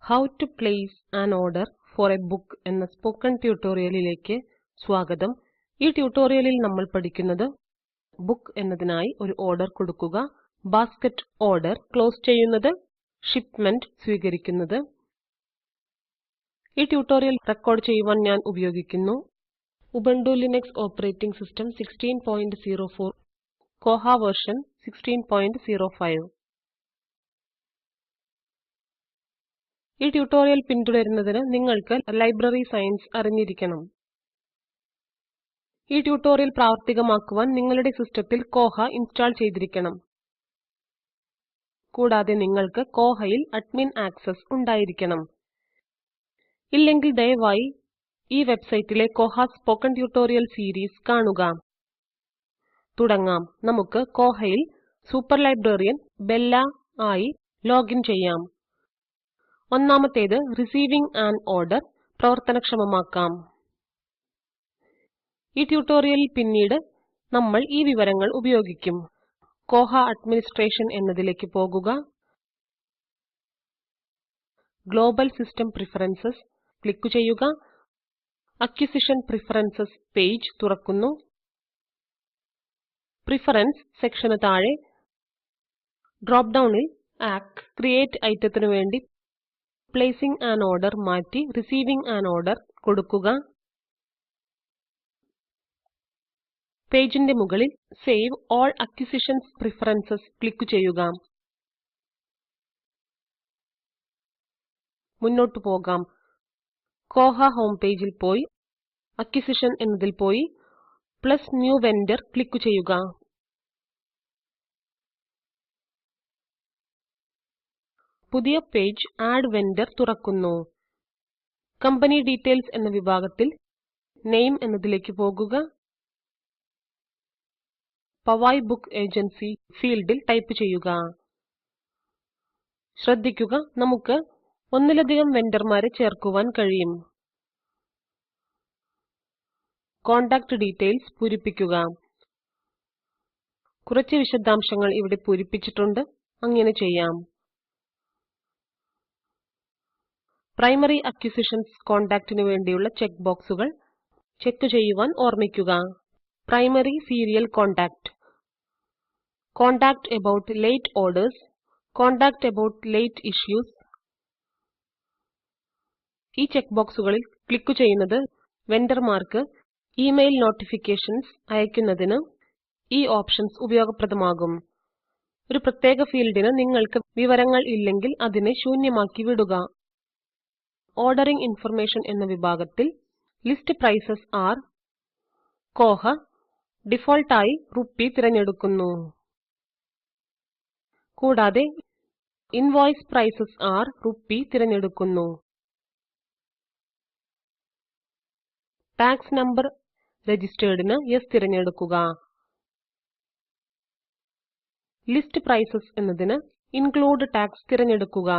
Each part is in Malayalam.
How to place an order for a book എന്ന സ്പോക്കൺ ട്യൂട്ടോറിയലിലേക്ക് സ്വാഗതം. ഈ ട്യൂട്ടോറിയലിൽ നമ്മൾ പഠിക്കുന്നത് ബുക്ക് എന്നതിനായി ഒരു ഓർഡർ കൊടുക്കുക, ബാസ്ക്കറ്റ് ഓർഡർ ക്ലോസ് ചെയ്യുന്നത്, ഷിപ്മെന്റ് സ്വീകരിക്കുന്നത്. ഈ ട്യൂട്ടോറിയൽ റെക്കോർഡ് ചെയ്യുവാൻ ഞാൻ ഉപയോഗിക്കുന്നു Ubuntu Linux operating system 16.04, Koha version 16.05. ഈ ട്യൂട്ടോറിയൽ പിന്തുടരുന്നതിന് നിങ്ങൾക്ക് ലൈബ്രറി സയൻസ് അറിഞ്ഞിരിക്കണം. ഈ ട്യൂട്ടോറിയൽ പ്രാവർത്തികമാക്കുവാൻ നിങ്ങളുടെ സിസ്റ്റത്തിൽ കോഹ ഇൻസ്റ്റാൾ ചെയ്തിരിക്കണം. കൂടാതെ നിങ്ങൾക്ക് കോഹയിൽ അഡ്മിൻ ആക്സസ് ഉണ്ടായിരിക്കണം. ഇല്ലെങ്കിൽ ദയവായി ഈ വെബ്സൈറ്റിലെ കോഹ സ്പോക്കൺ ട്യൂട്ടോറിയൽ സീരീസ് കാണുക. തുടങ്ങാം. നമുക്ക് കോഹയിൽ സൂപ്പർ ലൈബ്രറിയൻ ബെല്ല ആയി ലോഗിൻ ചെയ്യാം. ഒന്നാമത്തേത് റിസീവിംഗ് ആൻ ഓർഡർ പ്രവർത്തനക്ഷമമാക്കാം. ഈ ട്യൂട്ടോറിയലിൽ പിന്നീട് നമ്മൾ ഈ വിവരങ്ങൾ ഉപയോഗിക്കും. കോഹ അഡ്മിനിസ്ട്രേഷൻ എന്നതിലേക്ക് പോകുക. ഗ്ലോബൽ സിസ്റ്റം പ്രിഫറൻസസ് ക്ലിക്ക് ചെയ്യുക. അക്വിസിഷൻ പ്രിഫറൻസസ് പേജ് തുറക്കുന്നു. പ്രിഫറൻസ് സെക്ഷന് താഴെ ഡ്രോപ്പ് ഡൗണിൽ ക്രിയേറ്റ് ഐറ്റത്തിനു വേണ്ടി പ്ലേസിംഗ് ആൻ ഓർഡർ മാറ്റി റിസീവിംഗ് ആൻ ഓർഡർ കൊടുക്കുക. പേജിന്റെ മുകളിൽ save all acquisitions preferences click ചെയ്യുക. മുന്നോട്ട് പോകാം. കോഹ ഹോം പേജിൽ പോയി അക്വിസിഷൻ എന്നതിൽ പോയി പ്ലസ് ന്യൂ വെൻഡർ ക്ലിക്ക് ചെയ്യുക. പുതിയ പേജ് ആഡ് വെൻഡർ തുറക്കുന്നു. കമ്പനി ഡീറ്റെയിൽസ് എന്ന വിഭാഗത്തിൽ നെയിം എന്നതിലേക്ക് പോകുക. പവായ് ബുക്ക് ഏജൻസി ഫീൽഡിൽ ടൈപ്പ് ചെയ്യുക. ശ്രദ്ധിക്കുക, നമുക്ക് ഒന്നിലധികം വെണ്ടർമാരെ ചേർക്കുവാൻ കഴിയും. കോണ്ടാക്ട് ഡീറ്റെയിൽസ് പൂരിപ്പിക്കുക. കുറച്ച് വിശദാംശങ്ങൾ ഇവിടെ പൂരിപ്പിച്ചിട്ടുണ്ട്. അങ്ങനെ ചെയ്യാം. പ്രൈമറി അക്വിസിഷൻസ് കോണ്ടാക്റ്റിനു വേണ്ടിയുള്ള ചെക്ക് ബോക്സുകൾ ചെക്ക് ചെയ്യുവാൻ ഓർമ്മിക്കുക. Primary serial contact, contact about late orders, contact about late issues. ഈ ചെക്ക് ബോക്സുകളിൽ ക്ലിക്ക് ചെയ്യുന്നത് വെണ്ടർമാർക്ക് ഇമെയിൽ നോട്ടിഫിക്കേഷൻസ് അയക്കുന്നതിന് ഈ ഓപ്ഷൻസ് ഉപയോഗപ്രദമാകും. ഒരു പ്രത്യേക ഫീൽഡിന് നിങ്ങൾക്ക് വിവരങ്ങൾ ഇല്ലെങ്കിൽ അതിനെ ശൂന്യമാക്കി വിടുക. ഓർഡറിംഗ് ഇൻഫർമേഷൻ എന്ന വിഭാഗത്തിൽ ലിസ്റ്റ് പ്രൈസസ് ആർ കോഹ ഡിഫോൾട്ടായി റുപ്പി തിരഞ്ഞെടുക്കുന്നു. കൂടാതെ ഇൻവോയ്സ് പ്രൈസസ് ആർ റുപ്പി തിരഞ്ഞെടുക്കുന്നു. ടാക്സ് നമ്പർ രജിസ്റ്റേർഡിന് യെസ് തിരഞ്ഞെടുക്കുക. ലിസ്റ്റ് പ്രൈസസ് എന്നതിന് ഇൻക്ലൂഡ് ടാക്സ് തിരഞ്ഞെടുക്കുക.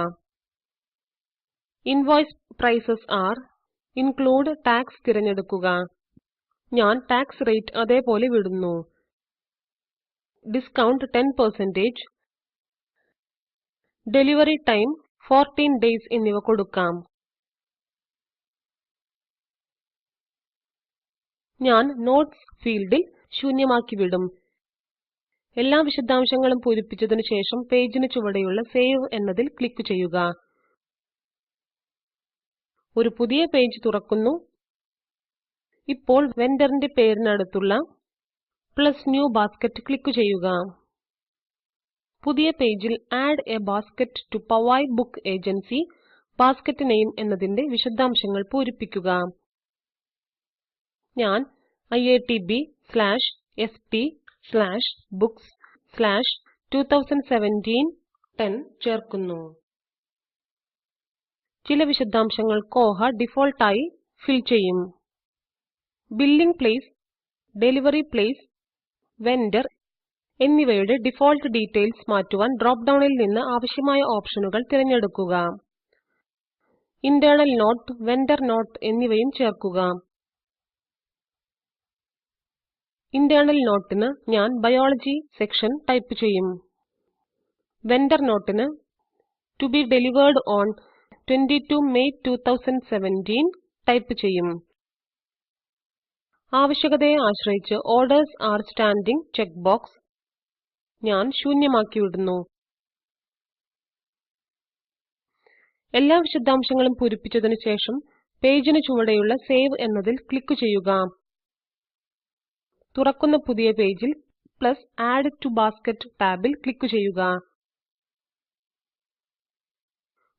Invoice prices are include tax തിരഞ്ഞെടുക്കുക. ഞാൻ ടാക്സ് റേറ്റ് അതേപോലെ വിടുന്നു. ഡിസ്കൗണ്ട് 10%, ഡെലിവറി ടൈം 14 ഡേയ്സ് എന്നിവ കൊടുക്കാം. ഞാൻ നോട്ട്സ് ഫീൽഡിൽ ശൂന്യമാക്കി വിടും. എല്ലാ വിശദാംശങ്ങളും പൂരിപ്പിച്ചതിനു ശേഷം പേജിന് ചുവടെയുള്ള സേവ് എന്നതിൽ ക്ലിക്ക് ചെയ്യുക. ഒരു പുതിയ പേജ് തുറക്കുന്നു. ഇപ്പോൾ വെണ്ടറിന്റെ പേരിനടുത്തുള്ള പ്ലസ് ന്യൂ ബാസ്ക്കറ്റ് ക്ലിക്ക് ചെയ്യുക. പുതിയ പേജിൽ add a basket to Powai book agency basket name എന്നതിന്റെ വിശദാംശങ്ങൾ പൂരിപ്പിക്കുക. ഞാൻ iitb/st/books/2017-10 ചേർക്കുന്നു. ചില വിശദാംശങ്ങൾ കോഹ ഡിഫോൾട്ടായി ഫിൽ ചെയ്യും. Billing place, delivery place, vendor എന്നിവയുടെ ഡിഫോൾട്ട് ഡീറ്റെയിൽസ് മാറ്റുവാൻ ഡ്രോപ്പ് ഡൗണിൽ നിന്ന് ആവശ്യമായ ഓപ്ഷനുകൾ തിരഞ്ഞെടുക്കുക. ഇന്റേണൽ നോട്ട്, വെൻഡർ നോട്ട് എന്നിവയും ചേർക്കുക. ഇന്റേണൽ നോട്ടിന് ഞാൻ ബയോളജി സെക്ഷൻ ടൈപ്പ് ചെയ്യും. വെൻഡർ നോട്ടിന് to be delivered on 22 May 2017 type ചെയ്യും. ആവശ്യകതയെ ആശ്രയിച്ച് orders are standing check box ഞാൻ ശൂന്യമാക്കി വിടുന്നു. എല്ലാ വിശദാംശങ്ങളും പൂരിപ്പിച്ചതിനു ശേഷം പേജിന് ചുവടെയുള്ള സേവ് എന്നതിൽ ക്ലിക്ക് ചെയ്യുക. തുറക്കുന്ന പുതിയ പേജിൽ പ്ലസ് ആഡ് ടു ബാസ്കറ്റ് ടാബിൽ ക്ലിക്ക് ചെയ്യുക.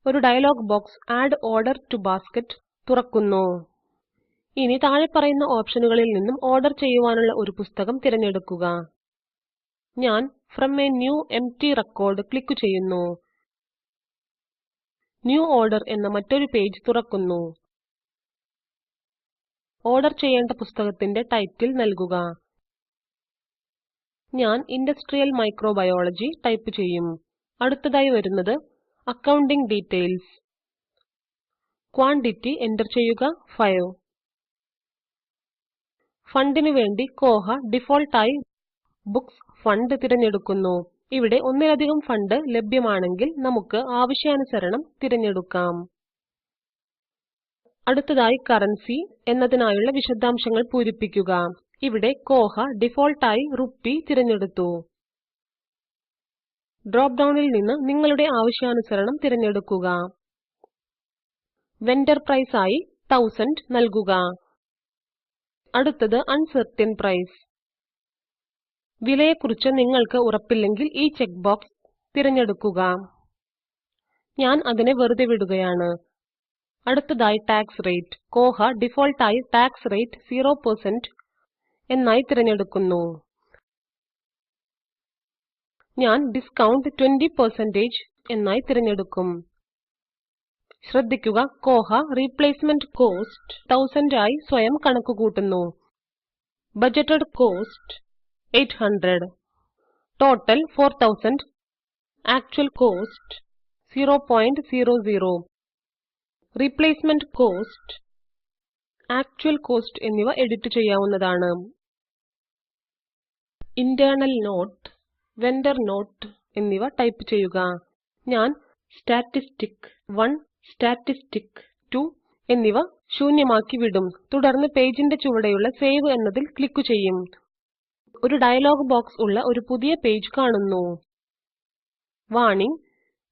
ഒരു dialog box add order to basket തുറക്കുന്നു. ഇനി താഴെ പറയുന്ന ഓപ്ഷനുകളിൽ നിന്നും ഓർഡർ ചെയ്യുവാനുള്ള ഒരു പുസ്തകം തിരഞ്ഞെടുക്കുക. ഞാൻ from A new empty record click ചെയ്യുന്നു. ന്യൂ ഓർഡർ എന്ന മറ്റൊരു പേജ് തുറക്കുന്നു. ഓർഡർ ചെയ്യേണ്ട പുസ്തകത്തിന്റെ ടൈറ്റിൽ നൽകുക. ഞാൻ ഇൻഡസ്ട്രിയൽ മൈക്രോബയോളജി ടൈപ്പ് ചെയ്യും. അടുത്തതായി വരുന്നത് അക്കൌണ്ടിംഗ് ഡീറ്റെയിൽസ്. ക്വാണ്ടിറ്റി എന്റർ ചെയ്യുക 5. ഫണ്ടിനു വേണ്ടി കോഹ ഡിഫോൾട്ടായി ബുക്സ് ഫണ്ട് തിരഞ്ഞെടുക്കുന്നു. ഇവിടെ ഒന്നിലധികം ഫണ്ട് ലഭ്യമാണെങ്കിൽ നമുക്ക് ആവശ്യാനുസരണം തിരഞ്ഞെടുക്കാം. അടുത്തതായി കറൻസി എന്നതിനായുള്ള വിശദാംശങ്ങൾ പൂരിപ്പിക്കുക. ഇവിടെ കോഹ ഡിഫോൾട്ടായി റുപ്പി തിരഞ്ഞെടുത്തു. ഡ്രോപ്പ് ഡൗണിൽ നിന്ന് നിങ്ങളുടെ ആവശ്യാനുസരണം തിരഞ്ഞെടുക്കുക. വെൻഡർ പ്രൈസ് ആയി 1000 നൽകുക. അടുത്തത് അൺസർട്ടൻ പ്രൈസ്. വിലയെക്കുറിച്ച് നിങ്ങൾക്ക് ഉറപ്പില്ലെങ്കിൽ ഈ ചെക്ക് ബോക്സ് തിരഞ്ഞെടുക്കുക. ഞാൻ അതിനെ വെറുതെ വിടുകയാണ്. അടുത്തതായി ടാക്സ് റേറ്റ്. കോഹ ഡിഫോൾട്ടായി ടാക്സ് റേറ്റ് 0% എന്നായി തിരഞ്ഞെടുക്കുന്നു. ഞാൻ ഡിസ്കൌണ്ട് 20% എന്നായി തിരഞ്ഞെടുക്കും. ശ്രദ്ധിക്കുക, കോഹ റീപ്ലേസ്മെന്റ് കോസ്റ്റ് 1000 ആയി സ്വയം കണക്കുകൂട്ടുന്നു. Budgeted cost 800. Total 4000. Actual cost 0.00. Replacement cost, actual cost എന്നിവ എഡിറ്റ് ചെയ്യാവുന്നതാണ്. ഇന്റേണൽ നോട്ട്, വെൻഡർ നോട്ട് എന്നിവ ടൈപ്പ് ചെയ്യുക. ഞാൻ സ്റ്റാറ്റിസ്റ്റിക് 1, സ്റ്റാറ്റിസ്റ്റിക് 2 എന്നിവ ശൂന്യമാക്കി വിടും. തുടർന്ന് പേജിന്റെ ചുവടെയുള്ള സേവ് എന്നതിൽ ക്ലിക്ക് ചെയ്യും. ഒരു ഡയലോഗ് ബോക്സ് ഉള്ള ഒരു പുതിയ പേജ് കാണുന്നു. Warning: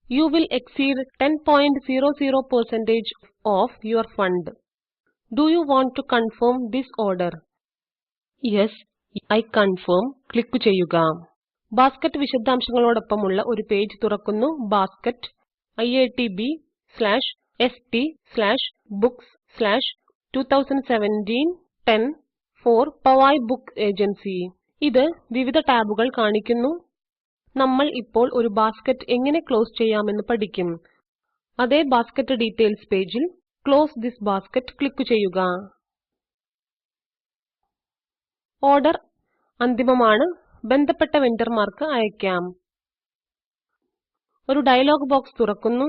You will exceed 10.00% of your fund. Do you want to confirm this order? Yes, I confirm. Click ചെയ്യുക. ബാസ്ക്കറ്റ് വിശദാംശങ്ങളോടൊപ്പമുള്ള ഒരു പേജ് തുറക്കുന്നു. Basket iitb/st/books/2017-10 for Powai Book Agency. ഇത് വിവിധ ടാബുകൾ കാണിക്കുന്നു. നമ്മൾ ഇപ്പോൾ ഒരു ബാസ്ക്കറ്റ് എങ്ങനെ ക്ലോസ് ചെയ്യാമെന്ന് പഠിക്കും. അതേ ബാസ്ക്കറ്റ് ഡീറ്റെയിൽസ് പേജിൽ ക്ലോസ് ദിസ് ബാസ്ക്കറ്റ് ക്ലിക്ക് ചെയ്യുക. ഓർഡർ അന്തിമമാണ്. ബന്ധപ്പെട്ട വെണ്ടർമാർക്ക് അയക്കാം. ഒരു ഡയലോഗ് ബോക്സ് തുറക്കുന്നു.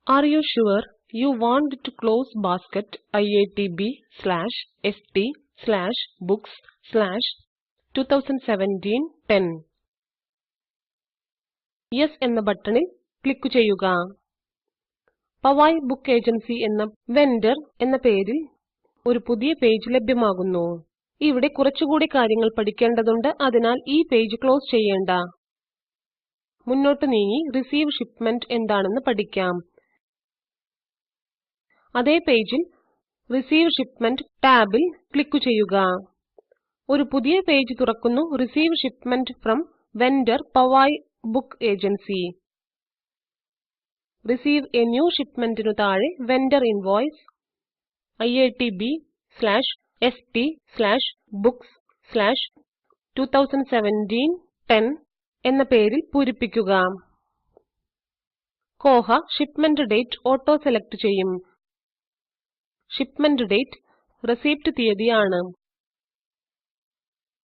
Are you sure you want to close basket iitb/st/books/2017-10? Yes എന്ന ബട്ടണിൽ ക്ലിക്ക് ചെയ്യുക. പവായ് ബുക്ക് ഏജൻസി എന്ന വെൻഡർ എന്ന പേരിൽ ഒരു പുതിയ പേജ് ലഭ്യമാകുന്നു. ഇവിടെ കുറച്ചുകൂടി കാര്യങ്ങൾ പഠിക്കേണ്ടതുണ്ട്. അതിനാൽ ഈ പേജ് ക്ലോസ് ചെയ്യേണ്ട. മുന്നോട്ട് നീങ്ങി റിസീവ് ഷിപ്മെന്റ് എന്താണെന്ന് പഠിക്കാം. അതേ പേജിൽ റിസീവ് ഷിപ്മെന്റ് ടാബിൽ ക്ലിക്ക് ചെയ്യുക. ഒരു പുതിയ പേജ് തുറക്കുന്നു. Receive shipment from vendor Powai book agency. Receive a new ഷിപ്മെന്റിനു താഴെ വെൻഡർ ഇൻവോയ്സ് iitb/st/books/2017-10 എന്ന പേരിൽ പൂരിപ്പിക്കുക. Koha shipment date auto select ചെയ്യും. ഷിപ്മെന്റ് ഡേറ്റ് റിസീപ്റ്റ് തീയതിയാണ്.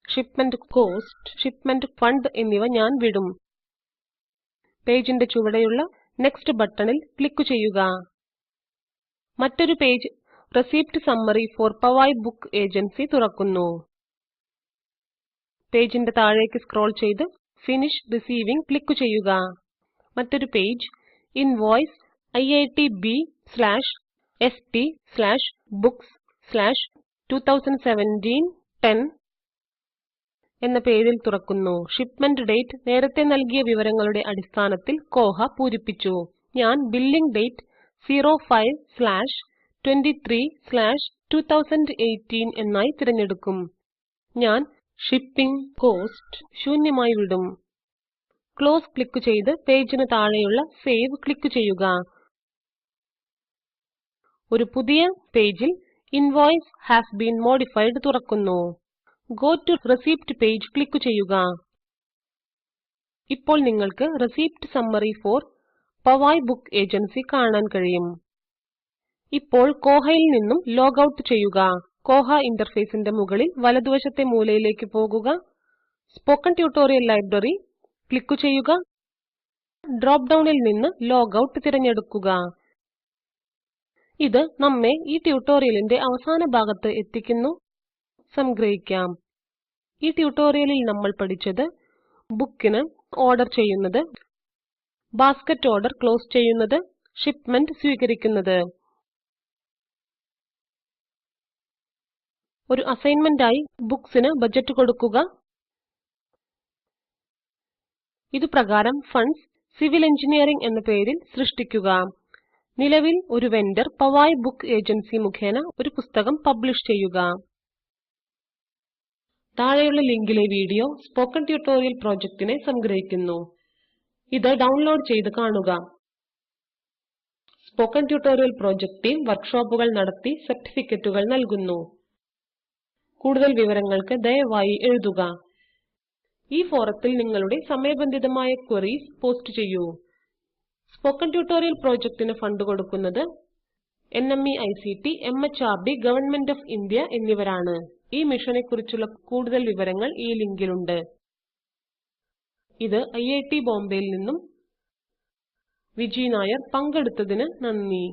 ഷിപ്മെന്റ് കോസ്റ്റ്, ഷിപ്മെന്റ് ഫണ്ട് എന്നിവ ഞാൻ വിടും. പേജിന്റെ ചുവടെയുള്ള നെക്സ്റ്റ് ബട്ടണിൽ ക്ലിക്ക് ചെയ്യുക. മറ്റൊരു page receipt summary for Powai book agency തുറക്കുന്നു. പേജിന്റെ താഴേക്ക് സ്ക്രോൾ ചെയ്ത് ഫിനിഷ് റിസീവിംഗ് ക്ലിക്ക് ചെയ്യുക. മറ്റൊരു പേജ് ഇൻവോയ്സ് iitb/st/books/2017-10 st/books/2017-10 എന്ന പേജിൽ തുറക്കുന്നു. ഷിപ്മെന്റ് ഡേറ്റ് നേരത്തെ നൽകിയ വിവരങ്ങളുടെ അടിസ്ഥാനത്തിൽ കോഹ പൂരിപ്പിച്ചു. ഞാൻ ബില്ലിംഗ് ഡേറ്റ് 05/23/2018 എന്നായി തിരഞ്ഞെടുക്കും. ഞാൻ ഷിപ്പിംഗ് കോസ്റ്റ് ശൂന്യമായി വിടും. ക്ലോസ് ക്ലിക്ക് ചെയ്ത് പേജിന് താഴെയുള്ള സേവ് ക്ലിക്ക് ചെയ്യുക. ഒരു പുതിയ പേജിൽ ഇൻവോയ്സ് ഹാസ് ബീൻ മോഡിഫൈഡ് തുറക്കുന്നു. Go to receipt page click ചെയ്യുക. ഇപ്പോൾ നിങ്ങൾക്ക് receipt summary for Powai book agency കാണാൻ കഴിയും. ഇപ്പോൾ കോഹയിൽ നിന്നും ലോഗ് ഔട്ട് ചെയ്യുക. കോഹ ഇന്റർഫേസിന്റെ മുകളിൽ വലതുവശത്തെ മൂലയിലേക്ക് പോകുക. സ്പോക്കൻ ട്യൂട്ടോറിയൽ ലൈബ്രറി ക്ലിക്ക് ചെയ്യുക. ഡ്രോപ്പ് ഡൗണിൽ നിന്ന് ലോഗ് ഔട്ട് തിരഞ്ഞെടുക്കുക. ഇത് നമ്മെ ഈ ട്യൂട്ടോറിയലിന്റെ അവസാന ഭാഗത്ത് എത്തിക്കുന്നു. സംഗ്രഹിക്കാം. ഈ ട്യൂട്ടോറിയലിൽ നമ്മൾ പഠിച്ചത് ബുക്കിന് ഓർഡർ ചെയ്യുന്നത്, ബാസ്ക്കറ്റ് ഓർഡർ ക്ലോസ് ചെയ്യുന്നത്, ഷിപ്മെന്റ് സ്വീകരിക്കുന്നത്. ഒരു അസൈൻമെന്റായി ബുക്സിന് ബജറ്റ് കൊടുക്കുക. ഇതുപ്രകാരം ഫണ്ട്സ് സിവിൽ എഞ്ചിനീയറിംഗ് എന്ന പേരിൽ സൃഷ്ടിക്കുക. നിലവിൽ ഒരു വെണ്ടർ പവായ് ബുക്ക് ഏജൻസി മുഖേന ഒരു പുസ്തകം പബ്ലിഷ് ചെയ്യുക. താഴെയുള്ള ലിങ്കിലെ വീഡിയോ സ്പോക്കൻ ട്യൂട്ടോറിയൽ പ്രൊജക്റ്റിനെ സംഗ്രഹിക്കുന്നു. ഇത് ഡൗൺലോഡ് ചെയ്ത് കാണുക. സ്പോക്കൻ ട്യൂട്ടോറിയൽ പ്രൊജക്റ്റ് ടീം വർക്ക്ഷോപ്പുകൾ നടത്തി സർട്ടിഫിക്കറ്റുകൾ നൽകുന്നു. കൂടുതൽ വിവരങ്ങൾക്ക് ദയവായി എഴുതുക. ഈ ഫോറത്തിൽ നിങ്ങളുടെ സമയബന്ധിതമായ ക്വറീസ് പോസ്റ്റ് ചെയ്യൂ. സ്പോക്കൻ ട്യൂട്ടോറിയൽ പ്രൊജക്റ്റിന് ഫണ്ട് കൊടുക്കുന്നത് NMEICT, MHRD, government of India എന്നിവരാണ്. ഈ മിഷനെക്കുറിച്ചുള്ള കൂടുതൽ വിവരങ്ങൾ ഈ ലിങ്കിലുണ്ട്. ഇത് IIT ബോംബെയിൽ നിന്നും വിജി നായർ പങ്കെടുത്തതിന് നന്ദി.